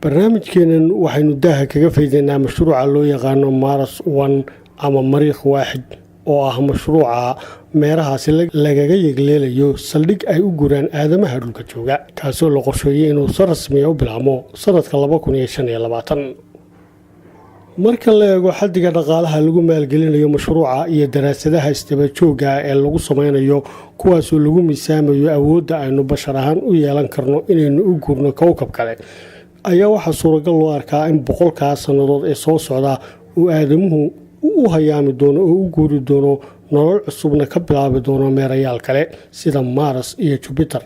barnaamijkeenan waxaynu daaha kaga faydaynaa mashruuca loo yaqaano Mars 1 ama Mariikh waaxid oo ah mashruuca meerahaasi lagaga yegleelayo saldhig ay u guraan aadamaha dhulka jooga kaasoo la qorsheeyay inuu si rasmi ah u bilaabo sanadka 2025 marka la eego xaddiga dhaqaalaha lagu maalgelinayo mashruuca iyo daraasadaha istaba jooga ee lagu sameynayo kuwaasoo lagu miisaamayo awoodda aynu bashar ahaan u yeelan karno inaynu u gurno kowkab kale ayaa waxaa suuragal loo arkaa in 100 sannadood ee soo socda uu aadamuhu u hayaami doono oo u guuri doono nolol cusubna ka bilaabi doono meerayaal kale sida Mars iyo Jupiter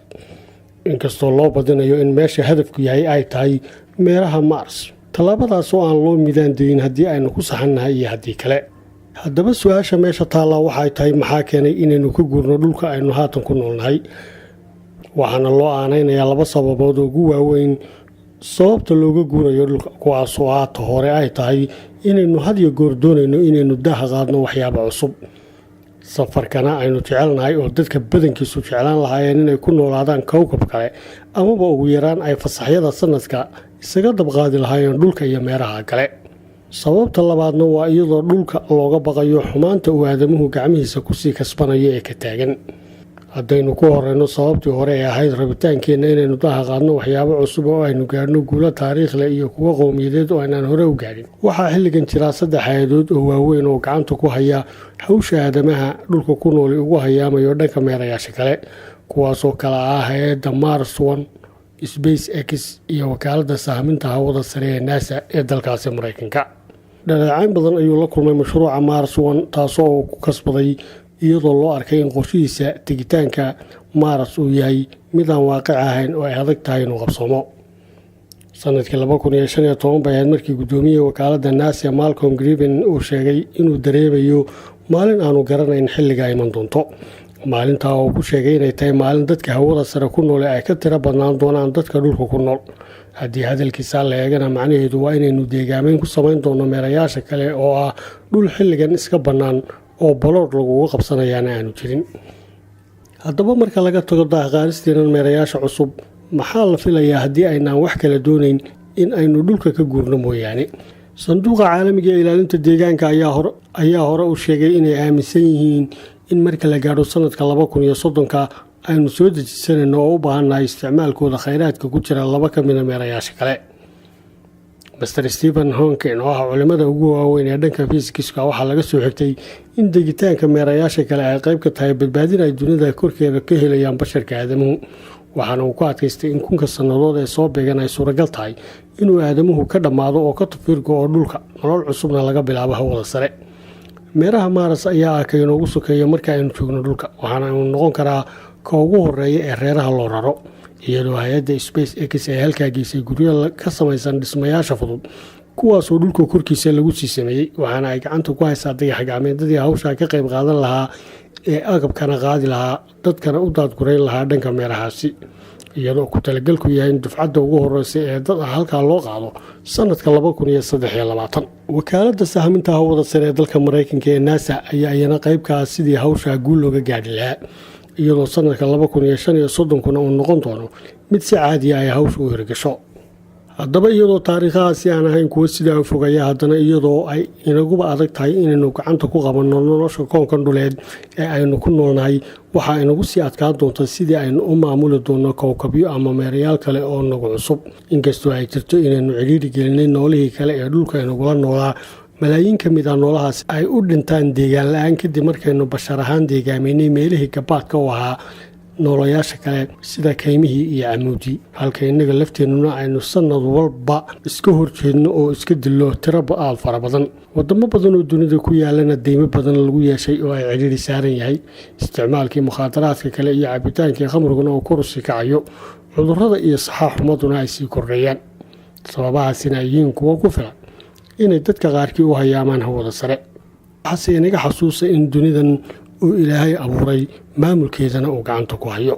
inkastoo loo badinayo in meesha hadafku yahay ay tahay meeraha Mars talaabadaas oo aan loo midaan deyn haddii aynu ku saxannahay iyo haddii kale haddaba su-aasha meesha taallaa waxay tahay maxaa keenay inaynu ka guurno dhulka aynu haatan ku noolnahay waxaana loo aanaynayaa 2 sababood oo ugu waaweyn sababta looga guurayo dhulka kuwaasoo aata hore ay tahay inaynu had iyo goor doonayno inaynu daaha qaadno waxyaabo cusub safarkana aynu jecelnahay oo dadka badankiisu jeclaan lahaayeen inay ku noolaadaan kowkab kale amaba ugu yaraan ay fasaxyada sanadka isaga dabqaadi lahaayeen dhulka iyo meeraha kale sababta labaadna waa iyadoo dhulka looga baqayo xumaanta uu aadamuhu gacmihiisa kusii kasbanayo ee ka taagan haddaynu ku horeyno sababtii hore ee ahayd rabitaankeenna inaynu daaha qaadno waxyaabo cusub oo aynu gaadhno guulo taariikhle iyo kuwa qowmiyadeed oo aynaan hore u gaadhin waxaa xilligan jira 3 hay-adood oo waaweyn oo gacanta ku haya hawsha aadamaha dhulka ku nooli ugu hayaamayo dhanka meerayaasha kale kuwaasoo kala ah hay-adda Mars 1 SpaceX iyo wakaaladda sahminta hawada sare ee NASA ee dalkaasi Mareykanka dhaleecayn badan ayuu la kulmay mashruuca Mars 1 taasoo uu ku kasbaday iyadoo loo arkay in qorshihiisa tegitaanka Mars uu yahay mid aan waaqic ahayn oo ay adag tahay inuu qabsoomo sanadkii 2015 bay ahayd markii guddoomiyaha wakaaladda NASA Malcolm Griffin uu sheegay inuu dareemayo maalin aanu garanayn xilliga ay iman doonto maalintaa oo ku sheegay inay tahay maalin dadka hawada sare ku nool ay ka tiro badnaan doonaan dadka dhulka ku nool haddii hadalkiisa la eegana macnaheedu waa inaynu deegaameyn ku samayn doono meerayaasha kale oo ah dhul xilligan iska bannaan oo balood laguga qabsanayaana aanu jirin haddaba marka laga tago daaqaanisteena meerayaasha cusub maxaa la filayaa haddii aynaan wax kala doonayn in aynu dhulka ka guurno mooyaane sanduuqa caalamiga ee ilaalinta deegaanka ayaa hore u sheegay inay aaminsan yihiin in marka la gaadho sanadka 2030 aynu soo dejisanayno oo u baahannahay isticmaalkooda khayraadka ku jira 2 ka mid a meerayaasha kale Mr. Stephen Hawking oo ah culimada ugu waaweyn ee dhanka fiisikiska waxaa laga soo xigtay in degitaanka meerayaasha kale ay qayb ka tahay badbaadin ay dunida korkeeda ka helayaan basharka aadamuhu waxaana uu ku adkaystay in 1000 sannadood ee soo beegan ay suuragal tahay inuu aadamuhu ka dhammaado oo ka tafirgo oo dhulka nolol cusubna laga bilaabo hawada sare meeraha Mars ayaa ah ka inoogu sokeeya marka aynu joogno dhulka waxaana uu noqon karaa ka ugu horeeya ee reeraha loo raro iyadoo hay-adda SpaceX ay halkaa geysay guryo ka samaysan dhismayaasha fudud kuwaasoo dhulka korkiisa lagu sii sameeyey waxaana ay gacanta ku haysaa dayax-gacmeedyadii hawshaa ka qayb qaadan lahaa ee agabkana qaadi lahaa dadkana u daadgurayn lahaa dhanka meerahaasi iyadoo ku talagalku yahay in dufcadda ugu horeysa ee dad ah halkaa loo qaado sanadka 2023 wakaaladda sahminta hawada sare ee dalka Mareykanka ee NASA ayaa iyana qaybkaas sidii hawshaa guul looga gaadhi lahaa iyadoo sanadka 2035 uu noqon doono mid si caadi ah ay hawsha u hirgasho haddaba iyadoo taariikhahaasi aan ahayn kuwo sidaa u fogaya haddana iyadoo ay inaguba adag tahay inaynu gacanta ku qabanno nolosha koonkan dhuleed ee aynu ku noolnahay waxaa inagu sii adkaan doonta sidii aynu u maamuli doonno kowkabyo ama meerayaal kale oo nagu cusub inkastoo ay jirto inaynu cidhiidhi gelinay noolihii kale ee dhulka inagula noolaa malaayiin ka mid ah noolahaas ay u dhintaan deegaan la-aan kadib markaynu bashar ahaan deegaameynay meelihii gabaadka u ahaa noolayaasha kale sida kaymihii iyo camuudii halka innaga lafteennuna aynu sanad walba iska horjeedno oo iska dillo tiro aad fara badan wadamo badan oo dunida ku yaalana deymo badan lagu yeeshay oo ay cidhiidhi saaran yahay isticmaalkii mukhaadaraadka kale iyo cabitaankii khamriguna oo korusi kacayo cudurrada iyo saxaaxumaduna ay sii kordhayaan sababahaasina ay yihiin kuwo ku filan inay dadka qaarkii u hayaamaan hawada sare waxaase inaga xasuusa in dunidan uu ilaahay abuuray maamulkeedana uu gacanta ku hayo